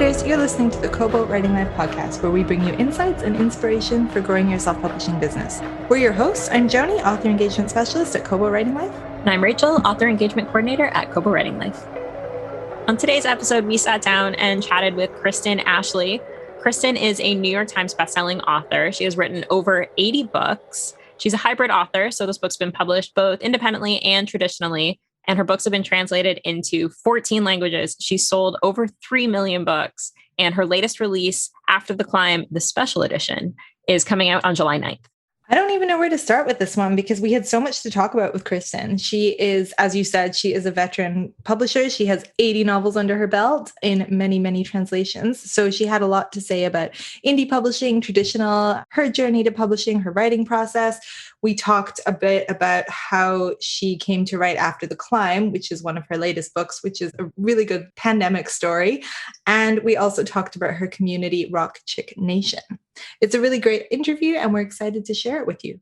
writers, you're listening to the Kobo Writing Life podcast, where we bring you insights and inspiration for growing your self-publishing business. We're your hosts. I'm Joni, author engagement specialist at Kobo Writing Life. And I'm Rachel, author engagement coordinator at Kobo Writing Life. On today's episode, we sat down and chatted with Kristen Ashley. Kristen is a New York Times bestselling author. She has written over 80 books. She's a hybrid author, so this book's been published both independently and traditionally, and her books have been translated into 14 languages. She's sold over 3 million books, and her latest release, After the Climb, the special edition, is coming out on July 9th. I don't even know where to start with this one because we had so much to talk about with Kristen. She is, as you said, she is a veteran publisher. She has 80 novels under her belt in many, many translations. So she had a lot to say about indie publishing, traditional, her journey to publishing, her writing process. We talked a bit about how she came to write After the Climb, which is one of her latest books, which is a really good pandemic story. And we also talked about her community, Rock Chick Nation. It's a really great interview, and we're excited to share it with you.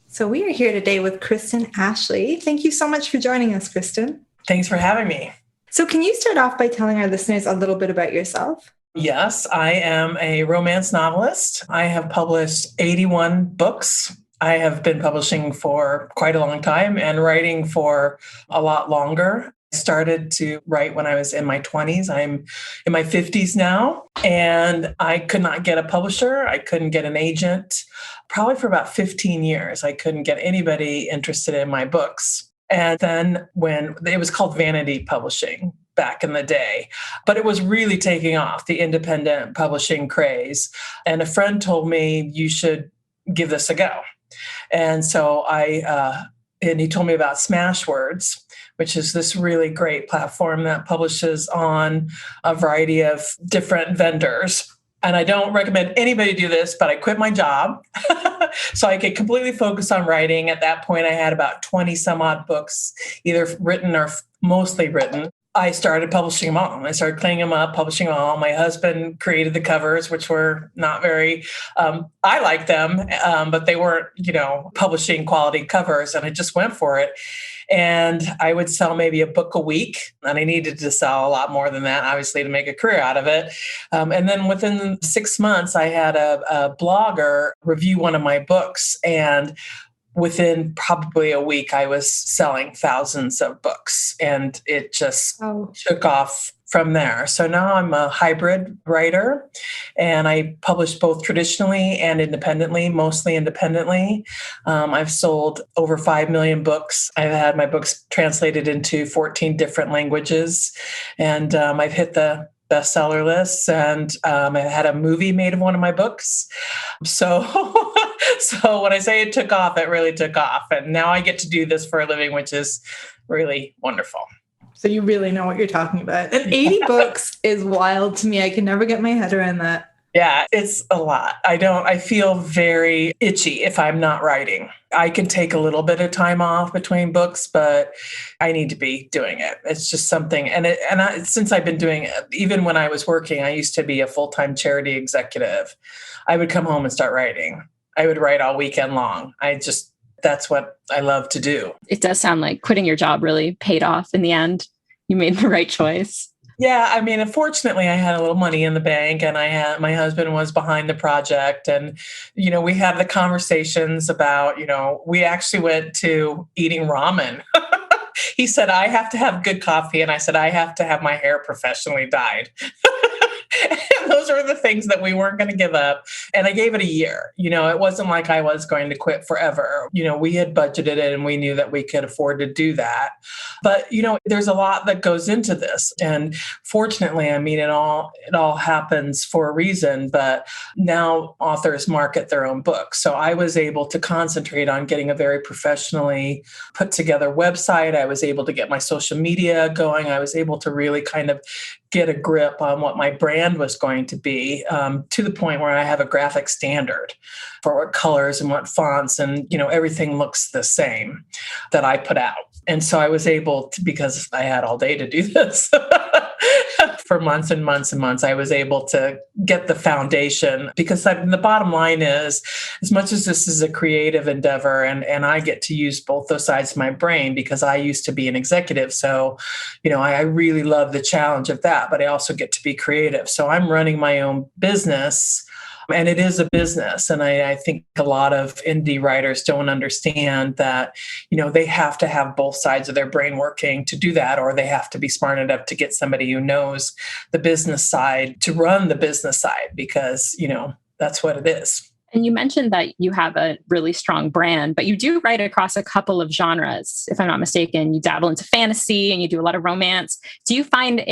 So we are here today with Kristen Ashley. Thank you so much for joining us, Kristen. Thanks for having me. So can you start off by telling our listeners a little bit about yourself? Yes, I am a romance novelist. I have published 81 books. I have been publishing for quite a long time and writing for a lot longer. I started to write when I was in my 20s. I'm in my 50s now, and I could not get a publisher. I couldn't get an agent. Probably for about 15 years, I couldn't get anybody interested in my books. And then when it was called Vanity Publishing back in the day, but it was really taking off, the independent publishing craze. And a friend told me, you should give this a go. And so and he told me about Smashwords, which is this really great platform that publishes on a variety of different vendors. And I don't recommend anybody do this, but I quit my job so I could completely focus on writing. At that point, I had about 20 some odd books, either written or mostly written. I started publishing them all. I started cleaning them up, publishing them all. My husband created the covers, which were not very, I liked them, but they weren't, publishing quality covers. And I just went for it. And I would sell maybe a book a week. And I needed to sell a lot more than that, obviously, to make a career out of it. And then within 6 months, I had a blogger review one of my books. And within probably a week, I was selling thousands of books, and it just took off from there. So now I'm a hybrid writer, and I publish both traditionally and independently, mostly independently. I've sold over 5 million books. I've had my books translated into 14 different languages, and I've hit the bestseller lists, and I had a movie made of one of my books. So when I say it took off, it really took off. And now I get to do this for a living, which is really wonderful. So you really know what you're talking about. And 80 books is wild to me. I can never get my head around that. Yeah, it's a lot. I feel very itchy if I'm not writing. I can take a little bit of time off between books, but I need to be doing it. It's just something. Since I've been doing it, even when I was working, I used to be a full-time charity executive. I would come home and start writing. I would write all weekend long. That's what I love to do. It does sound like quitting your job really paid off in the end. You made the right choice. Yeah, I mean, unfortunately, I had a little money in the bank, and my husband was behind the project, and we had the conversations about we actually went to eating ramen. He said, I have to have good coffee, and I said, I have to have my hair professionally dyed. And those are the things that we weren't going to give up. And I gave it a year. It wasn't like I was going to quit forever. We had budgeted it, and we knew that we could afford to do that. But, there's a lot that goes into this. And fortunately, I mean, it all happens for a reason. But now authors market their own books. So I was able to concentrate on getting a very professionally put together website. I was able to get my social media going. I was able to really kind of get a grip on what my brand was going to be, to the point where I have a graphic standard for what colors and what fonts and, everything looks the same that I put out. And so I was able to, because I had all day to do this, for months and months and months, I was able to get the foundation, because the bottom line is, as much as this is a creative endeavor, and I get to use both those sides of my brain because I used to be an executive. So, I really love the challenge of that, but I also get to be creative. So I'm running my own business. And it is a business. And I think a lot of indie writers don't understand that, they have to have both sides of their brain working to do that, or they have to be smart enough to get somebody who knows the business side to run the business side, because, that's what it is. And you mentioned that you have a really strong brand, but you do write across a couple of genres, if I'm not mistaken. You dabble into fantasy and you do a lot of romance. Do you find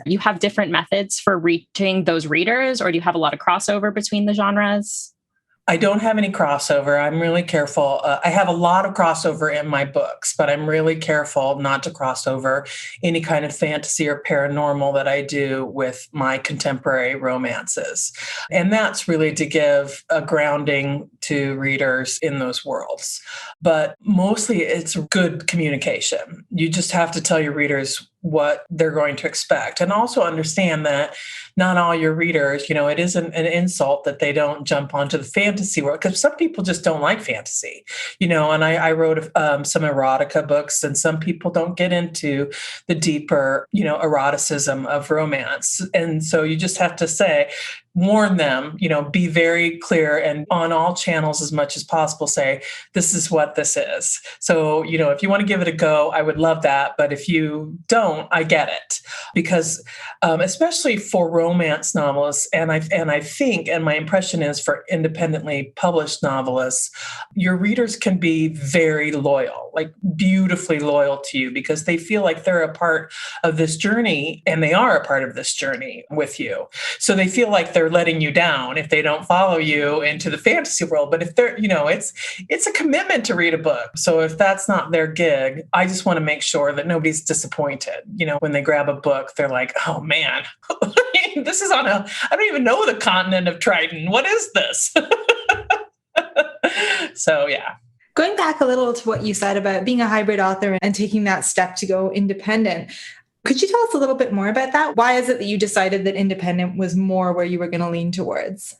you have different methods for reaching those readers, or do you have a lot of crossover between the genres? I don't have any crossover. I'm really careful. I have a lot of crossover in my books, but I'm really careful not to cross over any kind of fantasy or paranormal that I do with my contemporary romances. And that's really to give a grounding to readers in those worlds. But mostly it's good communication. You just have to tell your readers what they're going to expect. And also understand that not all your readers, it isn't an insult that they don't jump onto the fantasy world, because some people just don't like fantasy, and I wrote some erotica books, and some people don't get into the deeper, eroticism of romance. And so you just have to warn them, be very clear, and on all channels as much as possible, say, this is what this is. So, if you want to give it a go, I would love that. But if you don't, I get it. Because especially for romance novelists, and I think, and my impression is for independently published novelists, your readers can be very loyal, like beautifully loyal to you, because they feel like they're a part of this journey, and they are a part of this journey with you. So they feel like they're letting you down if they don't follow you into the fantasy world. But if they're, it's a commitment to read a book. So if that's not their gig, I just want to make sure that nobody's disappointed. When they grab a book, they're like, oh man, this is I don't even know the continent of Triton. What is this? So, yeah. Going back a little to what you said about being a hybrid author and taking that step to go independent, could you tell us a little bit more about that? Why is it that you decided that independent was more where you were going to lean towards?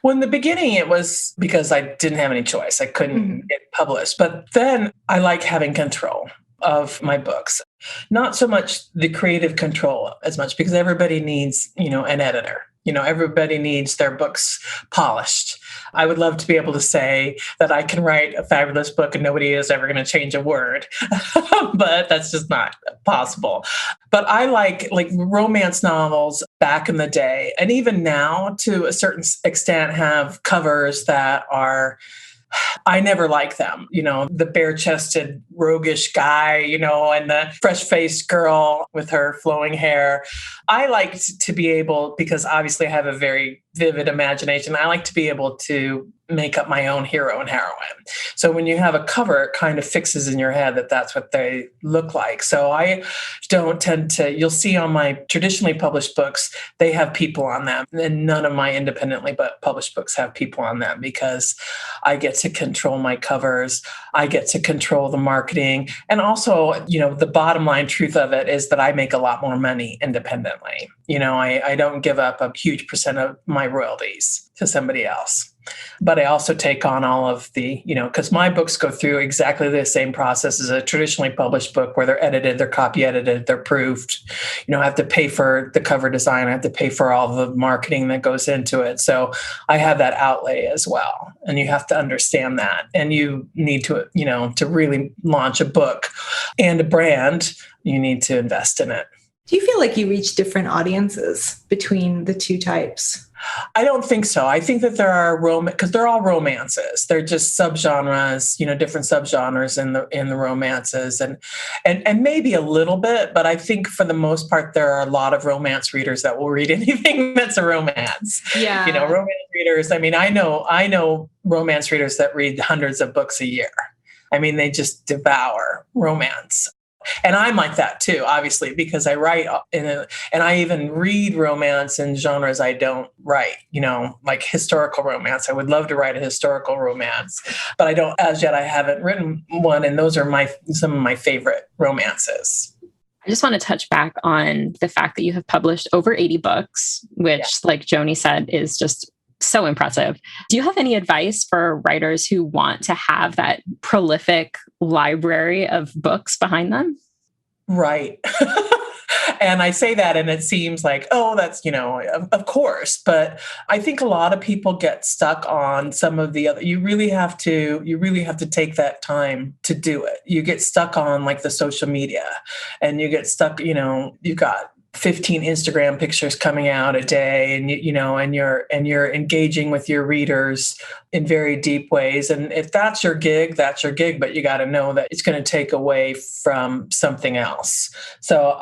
Well, in the beginning, it was because I didn't have any choice. I couldn't get published. But then I like having control of my books. Not so much the creative control as much, because everybody needs, an editor. Everybody needs their books polished. I would love to be able to say that I can write a fabulous book and nobody is ever going to change a word, but that's just not possible. But I like romance novels back in the day, and even now to a certain extent have covers that are, I never like them, the bare-chested, roguish guy, and the fresh-faced girl with her flowing hair. I like to be able, because obviously I have a very vivid imagination, I like to be able to make up my own hero and heroine. So when you have a cover, it kind of fixes in your head that that's what they look like. So I don't tend to, you'll see on my traditionally published books, they have people on them. And none of my independently published books have people on them, because I get to control my covers. I get to control the marketing. And also, the bottom line truth of it is that I make a lot more money independently. I don't give up a huge percent of my royalties to somebody else. But I also take on all of the, because my books go through exactly the same process as a traditionally published book, where they're edited, they're copy edited, they're proofed. I have to pay for the cover design. I have to pay for all the marketing that goes into it. So I have that outlay as well. And you have to understand that. And you need to, to really launch a book and a brand, you need to invest in it. Do you feel like you reach different audiences between the two types? I don't think so. I think that there are because they're all romances. They're just subgenres, different subgenres in the romances, and maybe a little bit. But I think for the most part, there are a lot of romance readers that will read anything that's a romance. Yeah, romance readers. I mean, I know romance readers that read hundreds of books a year. I mean, they just devour romance. And I'm like that too, obviously, because I write and I even read romance in genres I don't write, like historical romance. I would love to write a historical romance, but I don't, as yet, I haven't written one. And those are some of my favorite romances. I just want to touch back on the fact that you have published over 80 books, which, like Joni said, is just so impressive. Do you have any advice for writers who want to have that prolific library of books behind them? Right. And I say that and it seems like, oh, that's, of course. But I think a lot of people get stuck on some of the other, you really have to take that time to do it. You get stuck on like the social media and you get stuck, you've got 15 Instagram pictures coming out a day, and you're engaging with your readers in very deep ways. And if that's your gig, that's your gig, but you got to know that it's going to take away from something else. So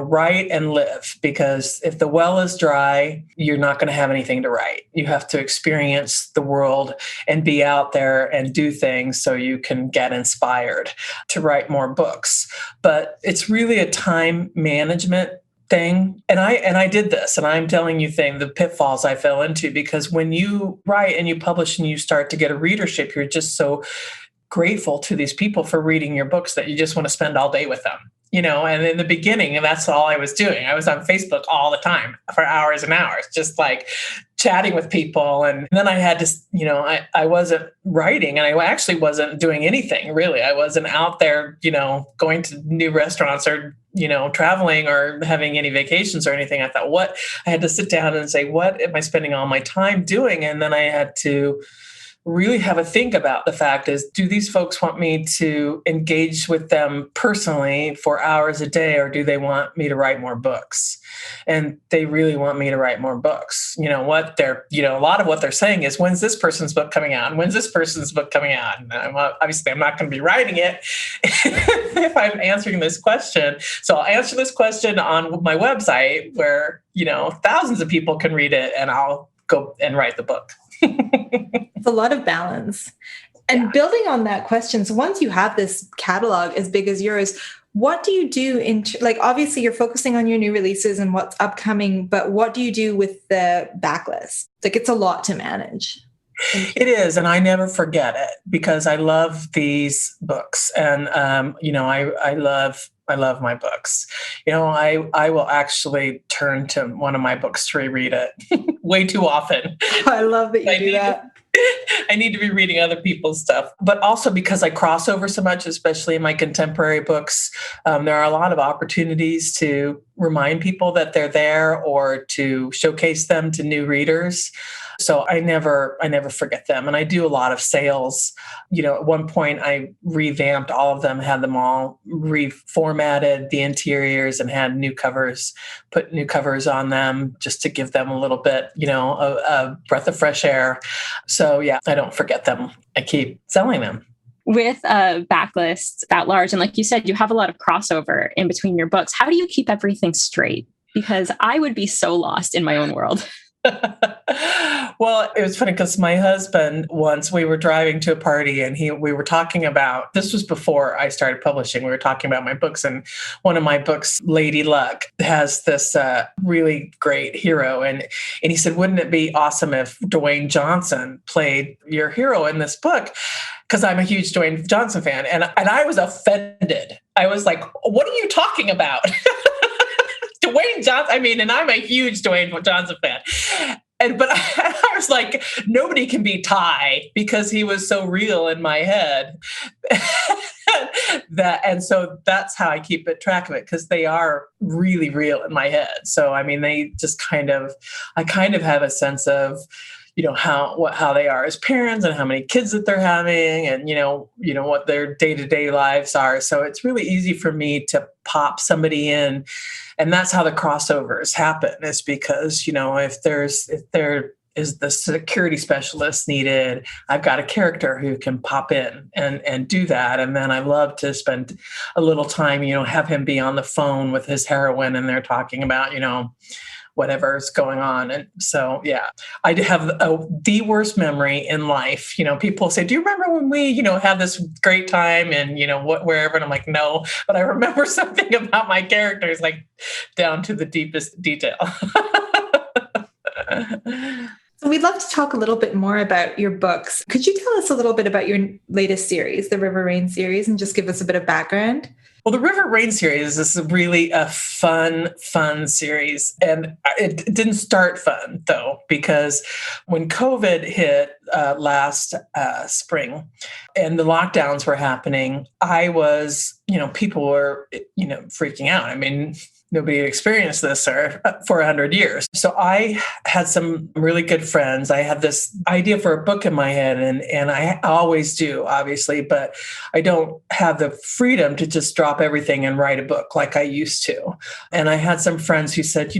write and live, because if the well is dry, you're not going to have anything to write. You have to experience the world and be out there and do things so you can get inspired to write more books. But it's really a time management thing. And I did this, and I'm telling you the pitfalls I fell into, because when you write and you publish and you start to get a readership, you're just so grateful to these people for reading your books that you just want to spend all day with them. And in the beginning, and that's all I was doing. I was on Facebook all the time for hours and hours, just like chatting with people. And then I had to, I wasn't writing, and I actually wasn't doing anything really. I wasn't out there, going to new restaurants or, traveling or having any vacations or anything. I thought, I had to sit down and say, what am I spending all my time doing? And then I had to really have a think about the fact is, do these folks want me to engage with them personally for hours a day, or do they want me to write more books? And they really want me to write more books. A lot of what they're saying is, when's this person's book coming out? And when's this person's book coming out? And I'm not going to be writing it if I'm answering this question. So I'll answer this question on my website where, thousands of people can read it, and I'll go and write the book. It's a lot of balance. And building on that question, so once you have this catalog as big as yours, what do you do obviously you're focusing on your new releases and what's upcoming, but what do you do with the backlist? It's a lot to manage. It is. And I never forget it, because I love these books, and, I love my books. I will actually turn to one of my books to reread it way too often. I love that you do that. I need to be reading other people's stuff, but also because I cross over so much, especially in my contemporary books, there are a lot of opportunities to remind people that they're there or to showcase them to new readers. So I never forget them. And I do a lot of sales. At one point I revamped all of them, had them all reformatted the interiors, and had new covers, put new covers on them just to give them a little bit, a breath of fresh air. So yeah, I don't forget them. I keep selling them. With a backlist that large, and like you said, you have a lot of crossover in between your books. How do you keep everything straight? Because I would be so lost in my own world. Well, it was funny because my husband, once we were driving to a party, and we were talking about, this was before I started publishing, we were talking about my books, and one of my books, Lady Luck, has this really great hero. And he said, wouldn't it be awesome if Dwayne Johnson played your hero in this book? Because I'm a huge Dwayne Johnson fan. And I was offended. I was like, what are you talking about? Dwayne Johnson, and I'm a huge Dwayne Johnson fan. But I was like, nobody can be Ty, because he was so real in my head. And so that's how I keep track of it, because they are really real in my head. So, they just I kind of have a sense of, how they are as parents, and how many kids that they're having, and, what their day-to-day lives are. So it's really easy for me to pop somebody in. And that's how the crossovers happen, is because, if there is the security specialist needed, I've got a character who can pop in and do that. And then I love to spend a little time, have him be on the phone with his heroine, and they're talking about, whatever's going on. And so, yeah, I have the worst memory in life. People say, do you remember when we, had this great time and, wherever? And I'm like, no, but I remember something about my characters, like down to the deepest detail. So we'd love to talk a little bit more about your books. Could you tell us a little bit about your latest series, the River Rain series, and just give us a bit of background? Well, the River Rain series is really a fun series. And it didn't start fun, though, because when COVID hit last spring and the lockdowns were happening, I was, people were, freaking out. I mean, nobody had experienced this for 100 years. So I had some really good friends. I had this idea for a book in my head, and I always do, obviously, but I don't have the freedom to just drop everything and write a book like I used to. And I had some friends who said,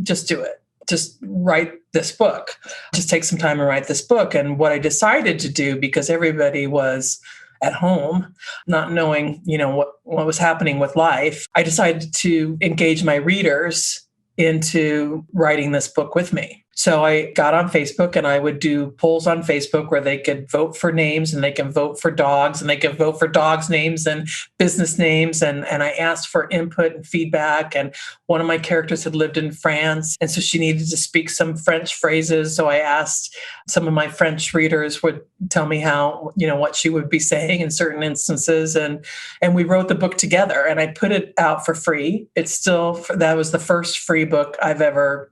just do it. Just write this book. Just take some time and write this book. And what I decided to do, because everybody was at home, not knowing, what was happening with life, I decided to engage my readers into writing this book with me. So I got on Facebook and I would do polls on Facebook where they could vote for names, and they can vote for dogs, and they can vote for dogs' names and business names. And I asked for input and feedback. And one of my characters had lived in France, and so she needed to speak some French phrases. So I asked some of my French readers would tell me how, what she would be saying in certain instances. And we wrote the book together, and I put it out for free. That was the first free book I've ever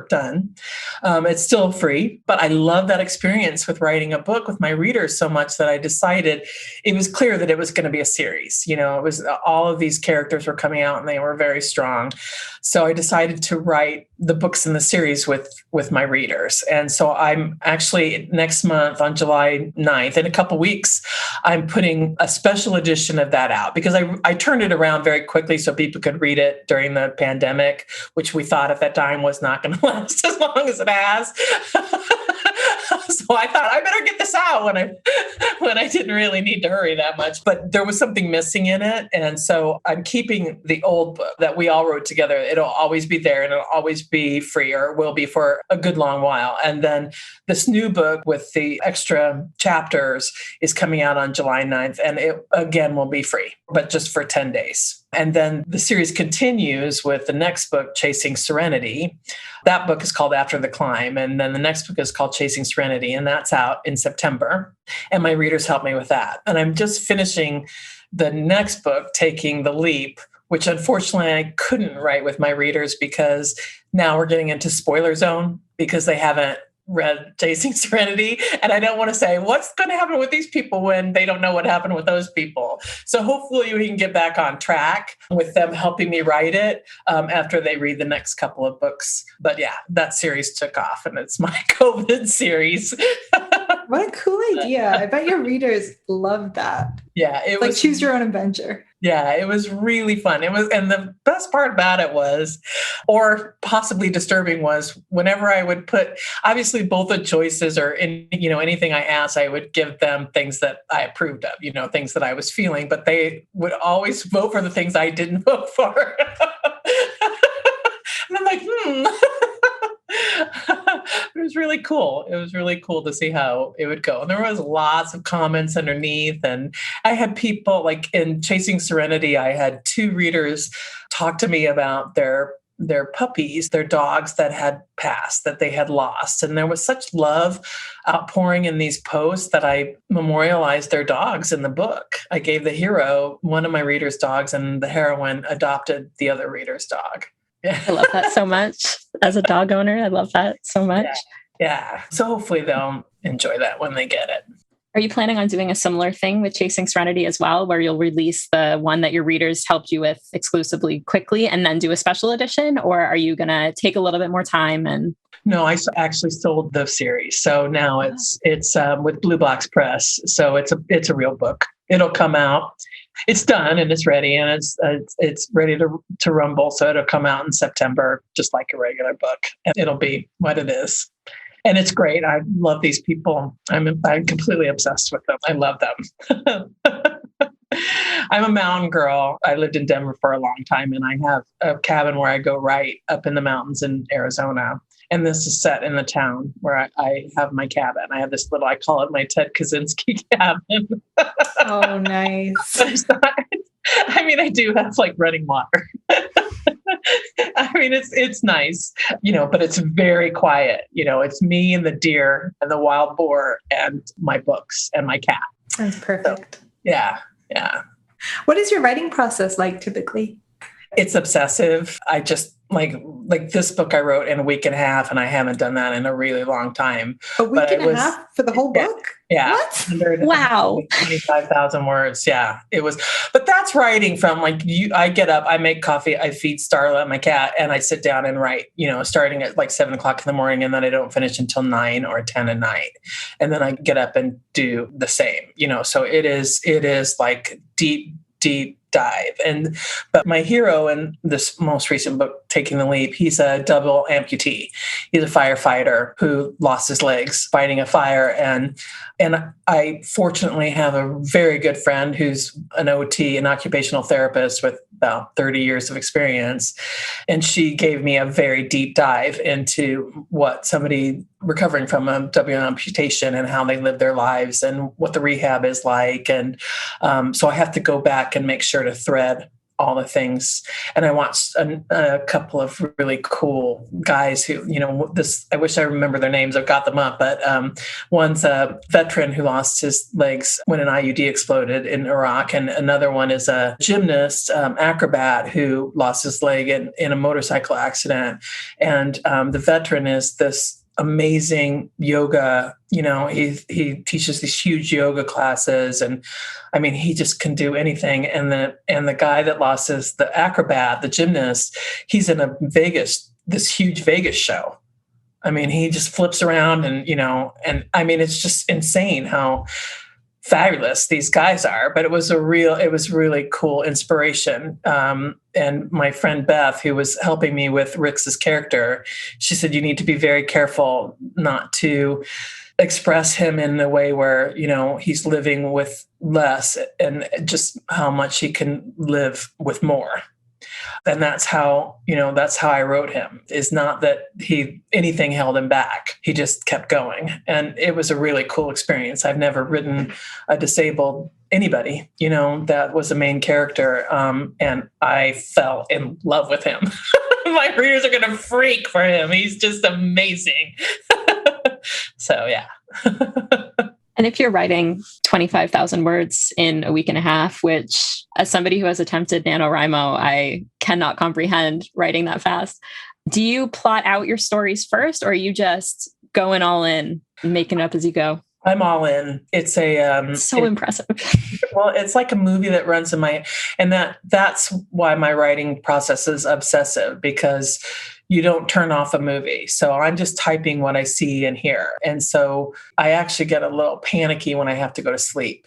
done. It's still free, but I love that experience with writing a book with my readers so much that I decided it was clear that it was going to be a series. It was all of these characters were coming out and they were very strong. So I decided to write the books in the series with my readers. And so I'm actually next month on July 9th, in a couple weeks, I'm putting a special edition of that out because I turned it around very quickly so people could read it during the pandemic, which we thought at that time was not going to last as long as it has. So I thought I better get this out when I didn't really need to hurry that much. But there was something missing in it. And so I'm keeping the old book that we all wrote together. It'll always be there, and it'll always be free, or will be for a good long while. And then this new book with the extra chapters is coming out on July 9th. And it, again, will be free, but just for 10 days. And then the series continues with the next book, Chasing Serenity. That book is called After the Climb. And then the next book is called Chasing Serenity. And that's out in September. And my readers help me with that. And I'm just finishing the next book, Taking the Leap, which unfortunately I couldn't write with my readers because now we're getting into spoiler zone because they haven't read Chasing Serenity. And I don't want to say what's going to happen with these people when they don't know what happened with those people. So hopefully we can get back on track with them helping me write it after they read the next couple of books. But yeah, that series took off, and it's my COVID series. What a cool idea. I bet your readers loved that. Yeah. It was choose your own adventure. Yeah, it was really fun. And the best part about it was, or possibly disturbing was, whenever I would put, obviously both the choices or anything I asked, I would give them things that I approved of, things that I was feeling, but they would always vote for the things I didn't vote for. And I'm like, It was really cool. It was really cool to see how it would go. And there was lots of comments underneath. And I had people, like in Chasing Serenity, I had 2 readers talk to me about their puppies, their dogs that had passed, that they had lost. And there was such love outpouring in these posts that I memorialized their dogs in the book. I gave the hero one of my readers' dogs, and the heroine adopted the other reader's dog. Yeah. I love that so much. As a dog owner, I love that so much. Yeah. So hopefully they'll enjoy that when they get it. Are you planning on doing a similar thing with Chasing Serenity as well, where you'll release the one that your readers helped you with exclusively quickly and then do a special edition? Or are you going to take a little bit more time? And No, I actually sold the series. So now it's with Blue Box Press. So it's a real book. It'll come out. It's done and it's ready, and it's ready to rumble. So it'll come out in September, just like a regular book. And it'll be what it is. And it's great. I love these people. I'm completely obsessed with them. I love them. I'm a mountain girl. I lived in Denver for a long time, and I have a cabin where I go right up in the mountains in Arizona. And this is set in the town where I have my cabin. I have this little, I call it my Ted Kaczynski cabin. Oh, nice. I do have like running water. It's nice, but it's very quiet. It's me and the deer and the wild boar and my books and my cat. That's perfect. So, yeah. What is your writing process like typically? It's obsessive. I just like this book I wrote in a week and a half, and I haven't done that in a really long time. A week But and a half for the whole book? Yeah. What? Wow. 25,000 words. Yeah, it was. But that's writing from I get up, I make coffee, I feed Starla, my cat, and I sit down and write, starting at like 7:00 in the morning, and then I don't finish until 9 or 10 at night. And then I get up and do the same, so it is like deep dive. But my hero in this most recent book, Taking the Leap, he's a double amputee. He's a firefighter who lost his legs fighting a fire. And I fortunately have a very good friend who's an OT, an occupational therapist with about 30 years of experience. And she gave me a very deep dive into what somebody recovering from a double amputation and how they live their lives and what the rehab is like. And so I have to go back and make sure to thread all the things. And I watched a couple of really cool guys who, I wish I remember their names. I've got them up, but one's a veteran who lost his legs when an IUD exploded in Iraq. And another one is a gymnast, acrobat who lost his leg in a motorcycle accident. And the veteran is this amazing yoga, he teaches these huge yoga classes, and I mean, he just can do anything. And the guy that lost the acrobat, the gymnast, he's in this huge Vegas show. I mean, he just flips around and I mean, it's just insane how fabulous these guys are. But it was really cool inspiration. And my friend Beth, who was helping me with Rix's character, she said, you need to be very careful not to express him in a way where, he's living with less and just how much he can live with more. And that's how I wrote him, is not that anything held him back. He just kept going. And it was a really cool experience. I've never written a disabled anybody, that was a main character. And I fell in love with him. My readers are going to freak for him. He's just amazing. So, yeah. And if you're writing 25,000 words in a week and a half, which as somebody who has attempted NaNoWriMo, I cannot comprehend writing that fast. Do you plot out your stories first, or are you just going all in and making it up as you go? I'm all in. It's so impressive. Well, it's like a movie that runs in and that's why my writing process is obsessive, because you don't turn off a movie. So I'm just typing what I see and hear. And so I actually get a little panicky when I have to go to sleep,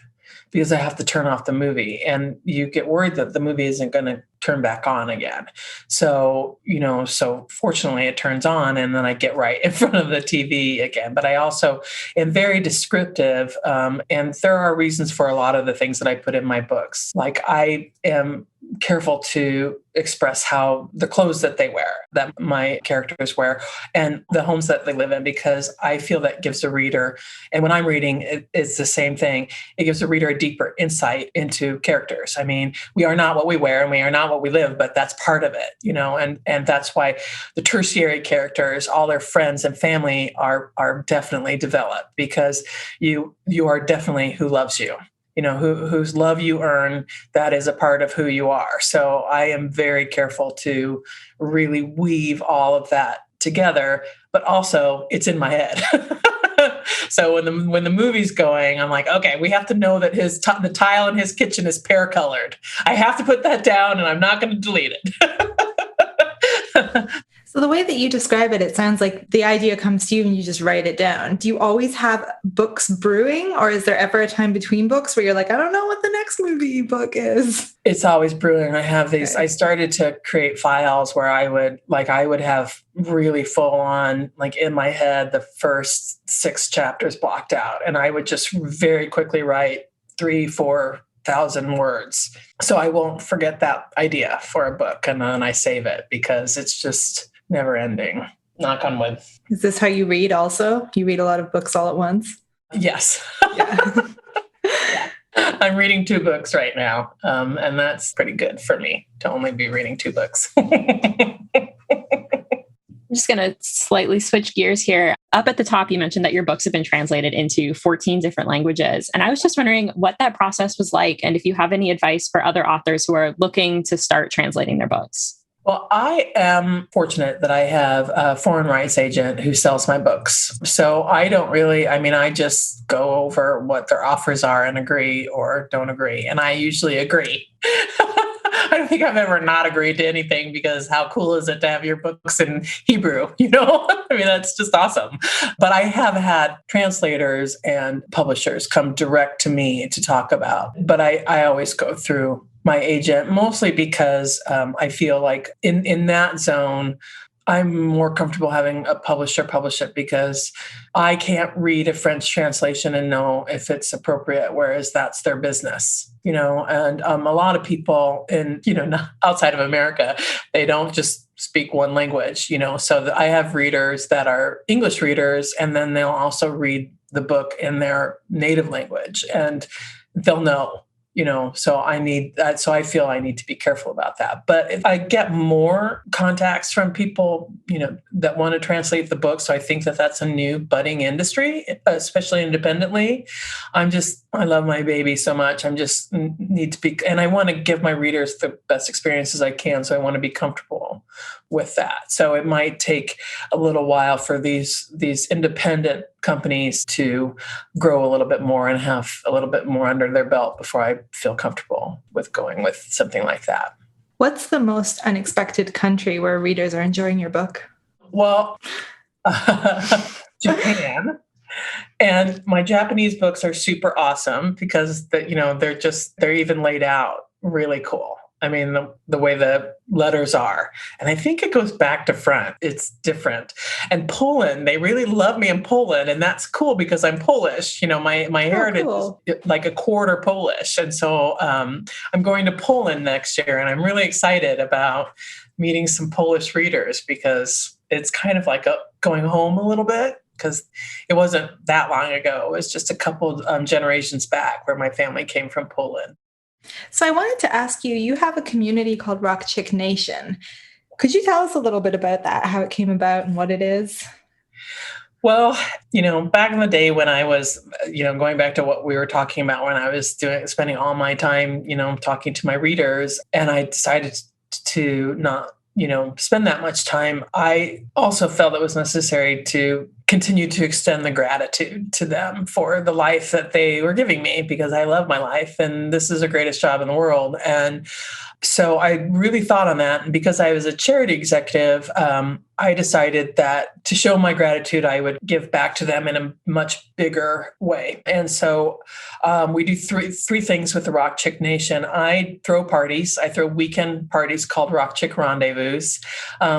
because I have to turn off the movie, and you get worried that the movie isn't going to turn back on again. So, so fortunately it turns on, and then I get right in front of the TV again. But I also am very descriptive. And there are reasons for a lot of the things that I put in my books. Like, I am careful to express how the clothes that they wear, that my characters wear, and the homes that they live in, because I feel that gives a reader, and when I'm reading, it's the same thing. It gives a reader a deeper insight into characters. I mean, we are not what we wear and we are not what we live, but that's part of it, and that's why the tertiary characters, all their friends and family are definitely developed, because you are definitely who loves you. Whose love you earn, that is a part of who you are. So I am very careful to really weave all of that together, but also it's in my head. So when the movie's going, I'm like, okay, we have to know that the tile in his kitchen is pear colored. I have to put that down, and I'm not going to delete it. So the way that you describe it, it sounds like the idea comes to you and you just write it down. Do you always have books brewing, or is there ever a time between books where you're like, I don't know what the next movie book is? It's always brewing. I have these, I started to create files where I would have really full on, like in my head, the first 6 chapters blocked out. And I would just very quickly write 3,000-4,000 words. So I won't forget that idea for a book. And then I save it, because it's just never ending. Knock on wood. Is this how you read also? You read a lot of books all at once? Yes. Yeah. Yeah. I'm reading 2 books right now. And that's pretty good for me to only be reading 2 books. I'm just going to slightly switch gears here. Up at the top, you mentioned that your books have been translated into 14 different languages. And I was just wondering what that process was like, and if you have any advice for other authors who are looking to start translating their books. Well, I am fortunate that I have a foreign rights agent who sells my books. So I don't really, I just go over what their offers are and agree or don't agree. And I usually agree. I don't think I've ever not agreed to anything, because how cool is it to have your books in Hebrew? That's just awesome. But I have had translators and publishers come direct to me to talk about, but I always go through my agent, mostly because I feel like in that zone, I'm more comfortable having a publisher publish it, because I can't read a French translation and know if it's appropriate, whereas that's their business, and a lot of people outside of America, they don't just speak one language, so I have readers that are English readers, and then they'll also read the book in their native language, and they'll know. So I need that. So I feel I need to be careful about that. But if I get more contacts from people, that want to translate the book, so I think that that's a new budding industry, especially independently. I love my baby so much. Need to be, and I want to give my readers the best experiences I can. So I want to be comfortable with that. So it might take a little while for these independent companies to grow a little bit more and have a little bit more under their belt before I feel comfortable with going with something like that. What's the most unexpected country where readers are enjoying your book? Well, Japan. And my Japanese books are super awesome because they're even laid out really cool. The way the letters are. And I think it goes back to front. It's different. And Poland, they really love me in Poland. And that's cool because I'm Polish. My heritage is like a quarter Polish. And so I'm going to Poland next year. And I'm really excited about meeting some Polish readers, because it's kind of like going home a little bit, because it wasn't that long ago. It was just a couple generations back where my family came from Poland. So I wanted to ask you, you have a community called Rock Chick Nation. Could you tell us a little bit about that, how it came about and what it is? Well, back in the day when I was, going back to what we were talking about, when I was spending all my time, talking to my readers, and I decided to not, spend that much time, I also felt it was necessary to continue to extend the gratitude to them for the life that they were giving me, because I love my life and this is the greatest job in the world. And so I really thought on that. And because I was a charity executive, I decided that to show my gratitude, I would give back to them in a much bigger way. And so we do three things with the Rock Chick Nation. I throw parties. I throw weekend parties called Rock Chick Rendezvous.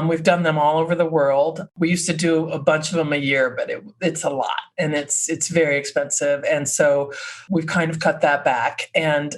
We've done them all over the world. We used to do a bunch of them a year, but it's a lot and it's very expensive. And so we've kind of cut that back. And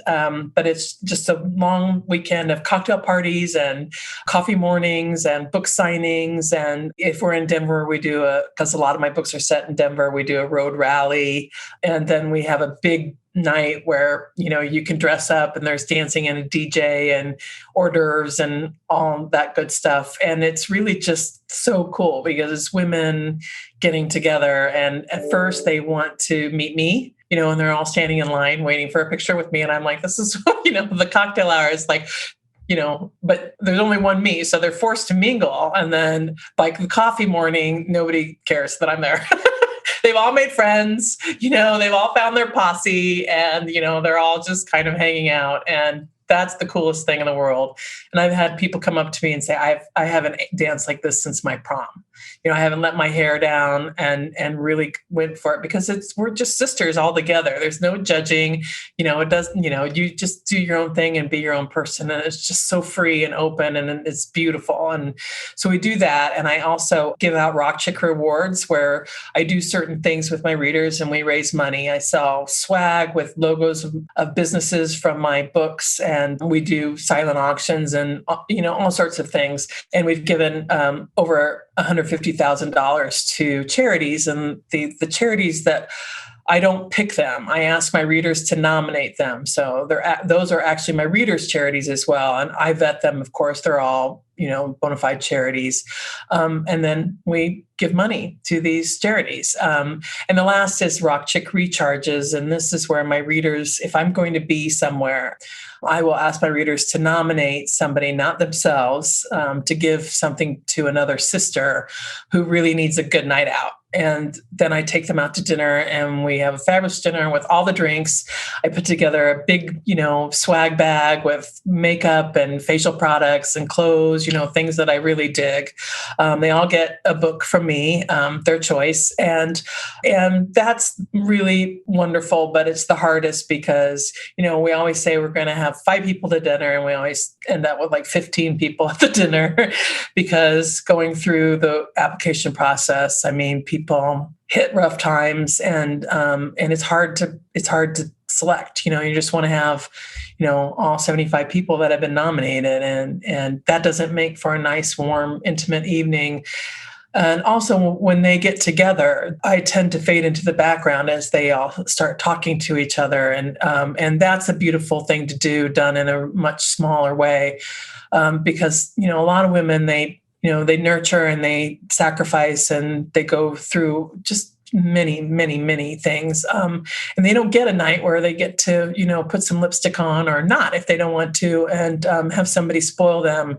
but it's just a long weekend of cocktail parties and coffee mornings and book signings. And if we're in Denver, we do because a lot of my books are set in Denver, we do a road rally. And then we have a big night where, you can dress up and there's dancing and a DJ and hors d'oeuvres and all that good stuff. And it's really just so cool because it's women getting together. And at first they want to meet me, and they're all standing in line waiting for a picture with me. And I'm like, this is, the cocktail hour is like, but there's only one me. So they're forced to mingle. And then like the coffee morning, nobody cares that I'm there. They've all made friends, they've all found their posse and, they're all just kind of hanging out. And that's the coolest thing in the world. And I've had people come up to me and say, I haven't danced like this since my prom. I haven't let my hair down and really went for it because we're just sisters all together. There's no judging, it doesn't, you just do your own thing and be your own person. And it's just so free and open and it's beautiful. And so we do that. And I also give out Rock Chick rewards where I do certain things with my readers and we raise money. I sell swag with logos of businesses from my books and we do silent auctions and, all sorts of things. And we've given over $150,000 to charities. And the charities that I don't pick them. I ask my readers to nominate them. So those are actually my readers' charities as well. And I vet them. Of course, they're all, bona fide charities. And then we give money to these charities. And the last is Rock Chick Recharges. And this is where my readers, if I'm going to be somewhere, I will ask my readers to nominate somebody, not themselves, to give something to another sister who really needs a good night out. And then I take them out to dinner and we have a fabulous dinner with all the drinks. I put together a big, swag bag with makeup and facial products and clothes, things that I really dig. They all get a book from me, their choice. And that's really wonderful, but it's the hardest because, we always say we're going to have 5 people to dinner and we always end up with like 15 people at the dinner because going through the application process, people hit rough times and it's hard to select. You just want to have, all 75 people that have been nominated and that doesn't make for a nice, warm, intimate evening. And also when they get together, I tend to fade into the background as they all start talking to each other. And that's a beautiful thing to do, done in a much smaller way. Because, a lot of women, they nurture and they sacrifice and they go through just many, many, many things. And they don't get a night where they get to, put some lipstick on or not if they don't want to and have somebody spoil them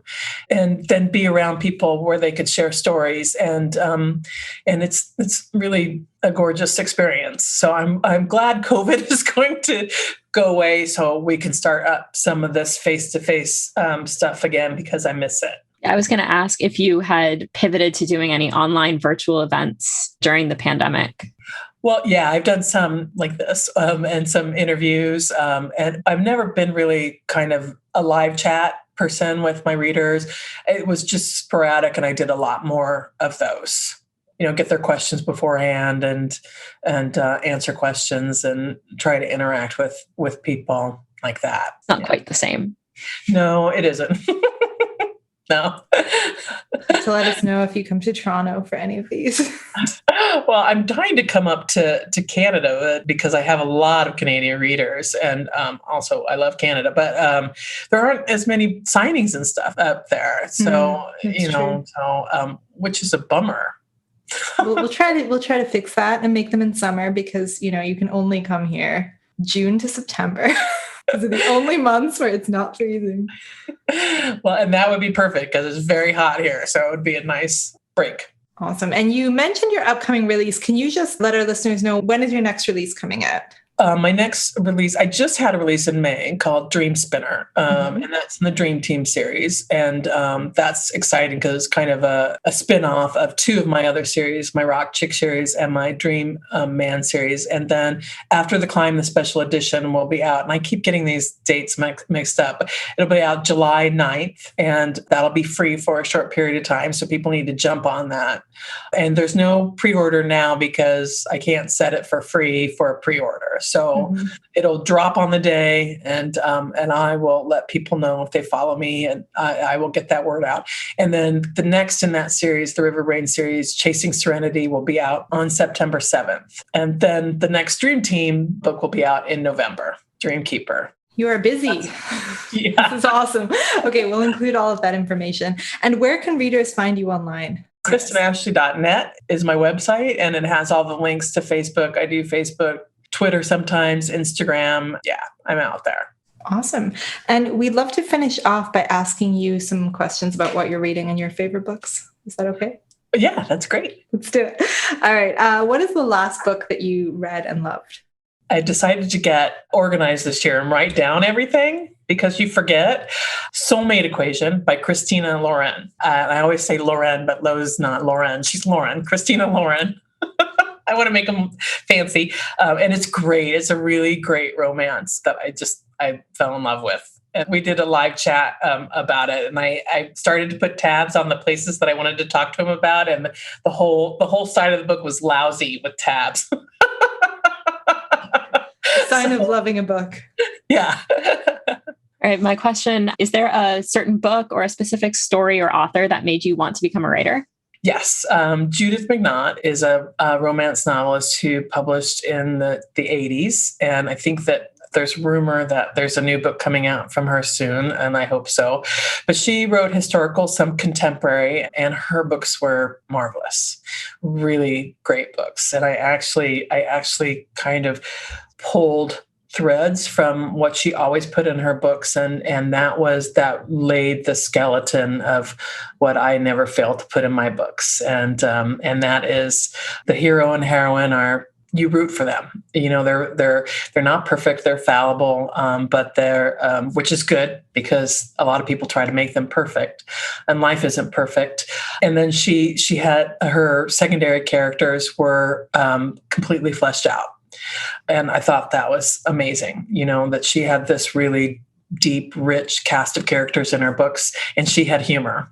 and then be around people where they could share stories. And it's really a gorgeous experience. So I'm glad COVID is going to go away so we can start up some of this face-to-face stuff again because I miss it. I was going to ask if you had pivoted to doing any online virtual events during the pandemic. Well, yeah, I've done some like this and some interviews. And I've never been really kind of a live chat person with my readers. It was just sporadic and I did a lot more of those. Get their questions beforehand and answer questions and try to interact with people like that. It's not quite the same. No, it isn't. No. So let us know if you come to Toronto for any of these. Well, I'm dying to come up to Canada because I have a lot of Canadian readers. And also I love Canada, but there aren't as many signings and stuff up there. So, which is a bummer. We'll try to fix that and make them in summer because, you can only come here June to September. Those are the only months where it's not freezing. Well, and that would be perfect because it's very hot here. So it would be a nice break. Awesome. And you mentioned your upcoming release. Can you just let our listeners know when is your next release coming out? My next release, I just had a release in May called Dream Spinner, and that's in the Dream Team series. And that's exciting because it's kind of a spin-off of 2 of my other series, my Rock Chick series and my Dream Man series. And then After the Climb, the special edition will be out. And I keep getting these dates mixed up. It'll be out July 9th, and that'll be free for a short period of time. So people need to jump on that. And there's no pre-order now because I can't set it for free for a pre-order. So it'll drop on the day and I will let people know if they follow me and I will get that word out. And then the next in that series, the River Rain series, Chasing Serenity, will be out on September 7th. And then the next Dream Team book will be out in November, Dreamkeeper. You are busy. Yeah. This is awesome. Okay, we'll include all of that information. And where can readers find you online? KristenAshley.net is my website, and it has all the links to Facebook. I do Facebook, Twitter sometimes, Instagram. Yeah, I'm out there. Awesome. And we'd love to finish off by asking you some questions about what you're reading and your favorite books. Is that okay? Yeah, that's great. Let's do it. All right. What is the last book that you read and loved? I decided to get organized this year and write down everything because you forget. Soulmate Equation by Christina Lauren. I always say Lauren, but Lo's not Lauren. She's Lauren, Christina Lauren. I want to make them fancy. And it's great. It's a really great romance that I fell in love with. And we did a live chat about it. And I started to put tabs on the places that I wanted to talk to him about. And the whole side of the book was lousy with tabs. Sign of loving a book. Yeah. All right. My question, is there a certain book or a specific story or author that made you want to become a writer? Yes. Judith McNaught is a romance novelist who published in the 80s. And I think that there's rumor that there's a new book coming out from her soon, and I hope so. But she wrote historical, some contemporary, and her books were marvelous, really great books. And I actually kind of pulled threads from what she always put in her books, and that laid the skeleton of what I never fail to put in my books, and that is the hero and heroine are, you root for them. They're not perfect, they're fallible, but they're which is good because a lot of people try to make them perfect, and life isn't perfect. And then she had her secondary characters were completely fleshed out. And I thought that was amazing, that she had this really deep, rich cast of characters in her books, and she had humor.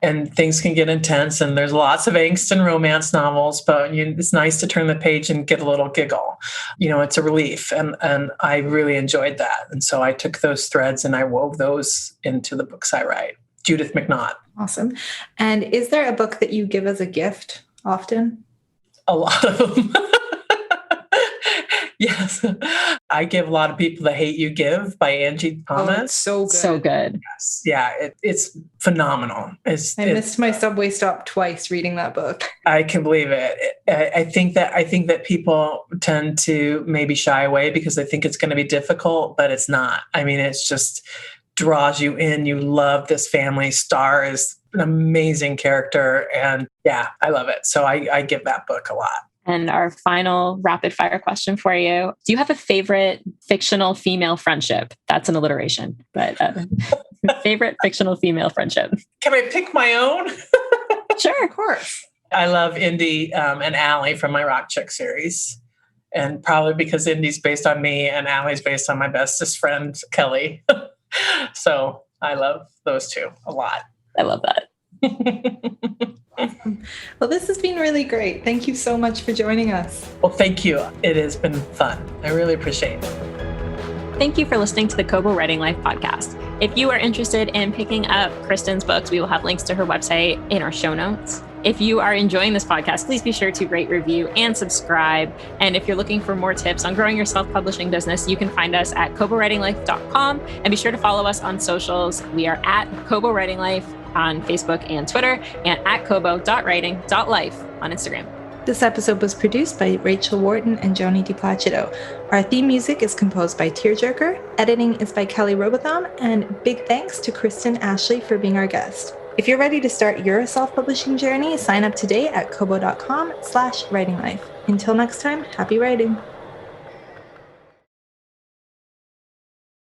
And things can get intense, and there's lots of angst in romance novels, but it's nice to turn the page and get a little giggle. It's a relief, and I really enjoyed that. And so I took those threads and I wove those into the books I write. Judith McNaught. Awesome. And is there a book that you give as a gift often? A lot of them. Yes. I give a lot of people The Hate You Give by Angie Thomas. Oh, it's so good. So good. Yes. Yeah, it's phenomenal. I missed my subway stop twice reading that book. I can believe it. I think that people tend to maybe shy away because they think it's going to be difficult, but it's not. I mean, it's just draws you in. You love this family. Star is an amazing character, and yeah, I love it. So I give that book a lot. And our final rapid fire question for you. Do you have a favorite fictional female friendship? That's an alliteration, but favorite fictional female friendship? Can I pick my own? Sure. Of course. I love Indy and Allie from my Rock Chick series. And probably because Indy's based on me and Allie's based on my bestest friend, Kelly. So I love those two a lot. I love that. Awesome. Well, this has been really great. Thank you so much for joining us. Well, thank you. It has been fun. I really appreciate it. Thank you for listening to the Kobo Writing Life podcast. If you are interested in picking up Kristen's books, we will have links to her website in our show notes. If you are enjoying this podcast, please be sure to rate, review, and subscribe. And if you're looking for more tips on growing your self-publishing business, you can find us at kobowritinglife.com, and be sure to follow us on socials. We are at Kobo Writing Life on Facebook and Twitter, and at kobo.writing.life on Instagram. This episode was produced by Rachel Wharton and Joni DiPlacido. Our theme music is composed by Tearjerker. Editing is by Kelly Robotham, and big thanks to Kristen Ashley for being our guest. If you're ready to start your self-publishing journey, sign up today at kobo.com/writinglife. Until next time, happy writing.